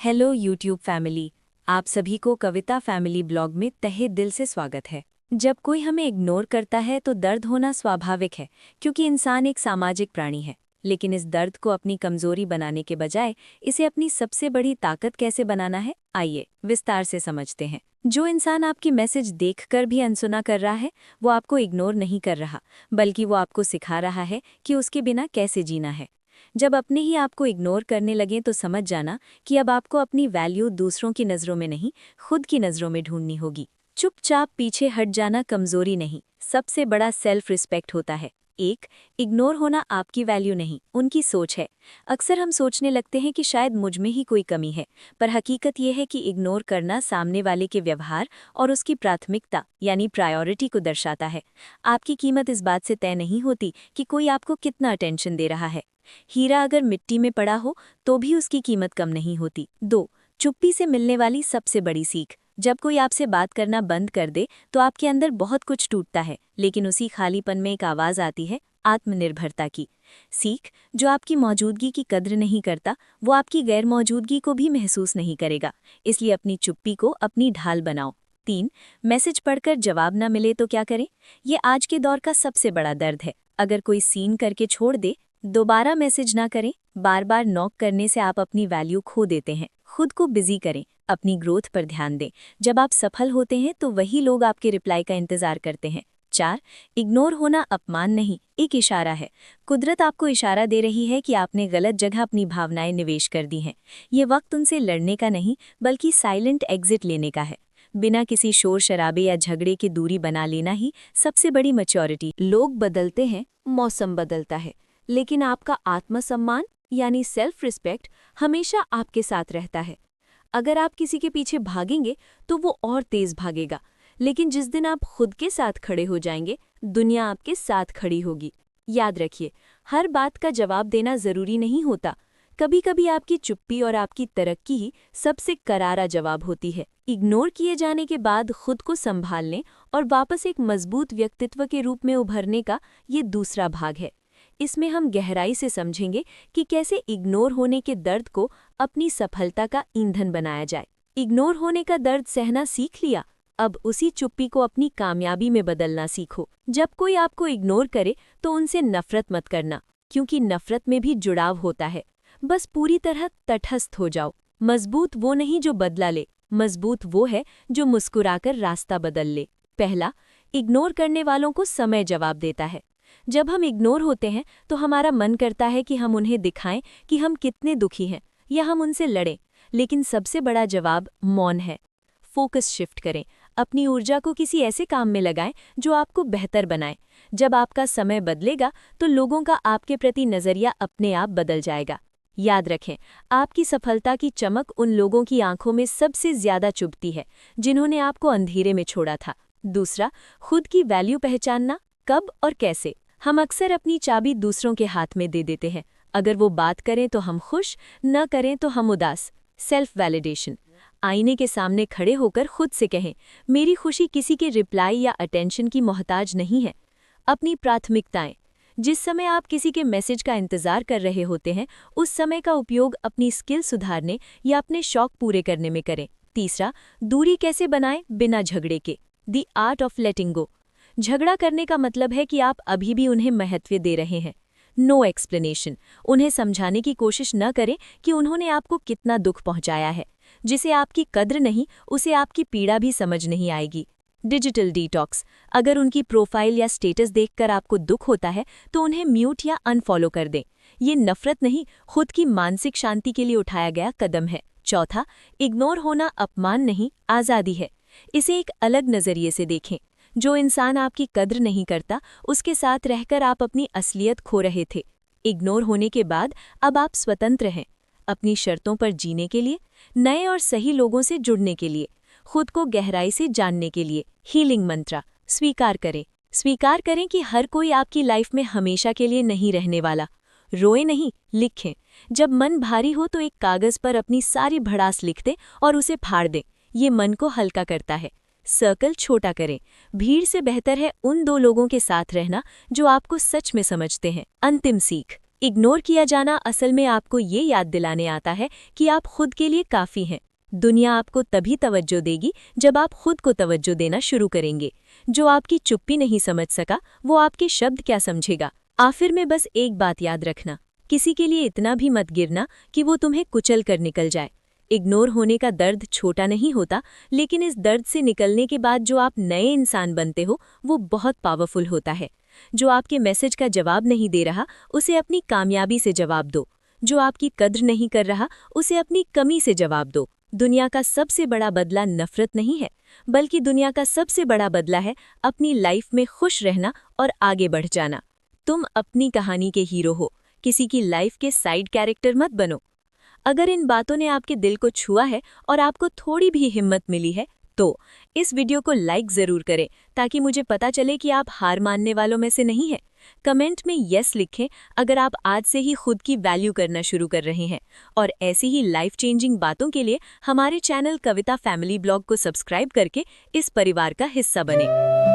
Hello YouTube family. आप सभी को कविता फैमिली ब्लॉग में तहे दिल से स्वागत है। जब कोई हमें इग्नोर करता है तो दर्द होना स्वाभाविक है, क्योंकि इंसान एक सामाजिक प्राणी है। लेकिन इस दर्द को अपनी कमजोरी बनाने के बजाय इसे अपनी सबसे बड़ी ताकत कैसे बनाना है, आइए विस्तार से समझते हैं। जो इंसान आपकी मैसेज देखकर भी अनसुना कर रहा है, वो आपको इग्नोर नहीं कर रहा, बल्कि वो आपको सिखा रहा है कि उसके बिना कैसे जीना है। जब अपने ही आपको इग्नोर करने लगें तो समझ जाना कि अब आपको अपनी वैल्यू दूसरों की नज़रों में नहीं, खुद की नज़रों में ढूंढनी होगी। चुपचाप पीछे हट जाना कमज़ोरी नहीं, सबसे बड़ा सेल्फ रिस्पेक्ट होता है। इग्नोर होना आपकी वैल्यू नहीं, उनकी सोच है। अक्सर हम सोचने लगते हैं कि शायद मुझ में ही कोई कमी है, पर हकीकत यह है कि इग्नोर करना सामने वाले के व्यवहार और उसकी प्राथमिकता यानी प्रायोरिटी को दर्शाता है। आपकी कीमत इस बात से तय नहीं होती कि कोई आपको कितना अटेंशन दे रहा है। हीरा अगर मिट्टी में पड़ा हो तो भी उसकी कीमत कम नहीं होती। चुप्पी से मिलने वाली सबसे बड़ी सीख। जब कोई आपसे बात करना बंद कर दे तो आपके अंदर बहुत कुछ टूटता है, लेकिन उसी खालीपन में एक आवाज़ आती है, आत्मनिर्भरता की। सीख, जो आपकी मौजूदगी की कद्र नहीं करता, वो आपकी गैर मौजूदगी को भी महसूस नहीं करेगा। इसलिए अपनी चुप्पी को अपनी ढाल बनाओ। मैसेज पढ़कर जवाब न मिले तो क्या करें? ये आज के दौर का सबसे बड़ा दर्द है। अगर कोई सीन करके छोड़ दे, दोबारा मैसेज ना करें। बार बार नॉक करने से आप अपनी वैल्यू खो देते हैं। खुद को बिजी करें, अपनी ग्रोथ पर ध्यान दें। जब आप सफल होते हैं तो वही लोग आपके रिप्लाई का इंतजार करते हैं। इग्नोर होना अपमान नहीं, एक इशारा है। कुदरत आपको इशारा दे रही है कि आपने गलत जगह अपनी भावनाएं निवेश कर दी हैं। ये वक्त उनसे लड़ने का नहीं, बल्कि साइलेंट एग्जिट लेने का है। बिना किसी शोर शराबे या झगड़े की दूरी बना लेना ही सबसे बड़ी मैच्योरिटी। लोग बदलते हैं, मौसम बदलता है, लेकिन आपका आत्मसम्मान यानी सेल्फ रिस्पेक्ट हमेशा आपके साथ रहता है। अगर आप किसी के पीछे भागेंगे तो वो और तेज भागेगा, लेकिन जिस दिन आप खुद के साथ खड़े हो जाएंगे, दुनिया आपके साथ खड़ी होगी। याद रखिए, हर बात का जवाब देना जरूरी नहीं होता। कभी कभी आपकी चुप्पी और आपकी तरक्की ही सबसे करारा जवाब होती है। इग्नोर किए जाने के बाद खुद को संभालने और वापस एक मजबूत व्यक्तित्व के रूप में उभरने का ये दूसरा भाग है। इसमें हम गहराई से समझेंगे कि कैसे इग्नोर होने के दर्द को अपनी सफलता का ईंधन बनाया जाए। इग्नोर होने का दर्द सहना सीख लिया, अब उसी चुप्पी को अपनी कामयाबी में बदलना सीखो। जब कोई आपको इग्नोर करे तो उनसे नफरत मत करना, क्योंकि नफरत में भी जुड़ाव होता है। बस पूरी तरह तटस्थ हो जाओ। मजबूत वो नहीं जो बदला ले, मजबूत वो है जो मुस्कुराकर रास्ता बदल ले। इग्नोर करने वालों को समय जवाब देता है। जब हम इग्नोर होते हैं तो हमारा मन करता है कि हम उन्हें दिखाएं कि हम कितने दुखी हैं या हम उनसे लड़ें, लेकिन सबसे बड़ा जवाब मौन है। फोकस शिफ्ट करें, अपनी ऊर्जा को किसी ऐसे काम में लगाएं जो आपको बेहतर बनाए। जब आपका समय बदलेगा तो लोगों का आपके प्रति नज़रिया अपने आप बदल जाएगा। याद रखें, आपकी सफलता की चमक उन लोगों की आंखों में सबसे ज्यादा चुभती है जिन्होंने आपको अंधेरे में छोड़ा था। खुद की वैल्यू पहचानना। कब और कैसे? हम अक्सर अपनी चाबी दूसरों के हाथ में दे देते हैं। अगर वो बात करें तो हम खुश, न करें तो हम उदास। Self validation. आईने के सामने खड़े होकर खुद से कहें, मेरी खुशी किसी के रिप्लाई या अटेंशन की मोहताज नहीं है। अपनी प्राथमिकताएं। जिस समय आप किसी के मैसेज का इंतजार कर रहे होते हैं, उस समय का उपयोग अपनी स्किल सुधारने या अपने शौक पूरे करने में करें। दूरी कैसे बनाएं बिना झगड़े के? द आर्ट ऑफ लेटिंग गो। झगड़ा करने का मतलब है कि आप अभी भी उन्हें महत्व दे रहे हैं। No explanation. उन्हें समझाने की कोशिश न करें कि उन्होंने आपको कितना दुख पहुंचाया है। जिसे आपकी कद्र नहीं, उसे आपकी पीड़ा भी समझ नहीं आएगी। Digital detox. अगर उनकी प्रोफाइल या स्टेटस देखकर आपको दुख होता है तो उन्हें म्यूट या अनफॉलो कर दें। ये नफरत नहीं, खुद की मानसिक शांति के लिए उठाया गया कदम है। इग्नोर होना अपमान नहीं, आज़ादी है। इसे एक अलग नज़रिए से देखें। जो इंसान आपकी कद्र नहीं करता, उसके साथ रहकर आप अपनी असलियत खो रहे थे। इग्नोर होने के बाद अब आप स्वतंत्र हैं, अपनी शर्तों पर जीने के लिए, नए और सही लोगों से जुड़ने के लिए, खुद को गहराई से जानने के लिए। हीलिंग मंत्र। स्वीकार करें। स्वीकार करें कि हर कोई आपकी लाइफ में हमेशा के लिए नहीं रहने वाला। रोए नहीं, लिखें। जब मन भारी हो तो एक कागज पर अपनी सारी भड़ास लिख दें और उसे फाड़ दें। ये मन को हल्का करता है। सर्कल छोटा करें। भीड़ से बेहतर है उन 2 लोगों के साथ रहना जो आपको सच में समझते हैं। अंतिम सीख। इग्नोर किया जाना असल में आपको ये याद दिलाने आता है कि आप खुद के लिए काफ़ी हैं। दुनिया आपको तभी तवज्जो देगी जब आप खुद को तवज्जो देना शुरू करेंगे। जो आपकी चुप्पी नहीं समझ सका, वो आपके शब्द क्या समझेगा। आखिर में बस एक बात याद रखना, किसी के लिए इतना भी मत गिरना कि वो तुम्हें कुचल कर निकल जाए। इग्नोर होने का दर्द छोटा नहीं होता, लेकिन इस दर्द से निकलने के बाद जो आप नए इंसान बनते हो वो बहुत पावरफुल होता है। जो आपके मैसेज का जवाब नहीं दे रहा, उसे अपनी कामयाबी से जवाब दो। जो आपकी कद्र नहीं कर रहा, उसे अपनी कमी से जवाब दो। दुनिया का सबसे बड़ा बदला नफरत नहीं है, बल्कि दुनिया का सबसे बड़ा बदला है अपनी लाइफ में खुश रहना और आगे बढ़ जाना। तुम अपनी कहानी के हीरो हो, किसी की लाइफ के साइड कैरेक्टर मत बनो। अगर इन बातों ने आपके दिल को छुआ है और आपको थोड़ी भी हिम्मत मिली है, तो इस वीडियो को लाइक ज़रूर करें ताकि मुझे पता चले कि आप हार मानने वालों में से नहीं हैं। कमेंट में यस लिखें अगर आप आज से ही खुद की वैल्यू करना शुरू कर रहे हैं। और ऐसी ही लाइफ चेंजिंग बातों के लिए हमारे चैनल कविता फैमिली ब्लॉग को सब्सक्राइब करके इस परिवार का हिस्सा बने।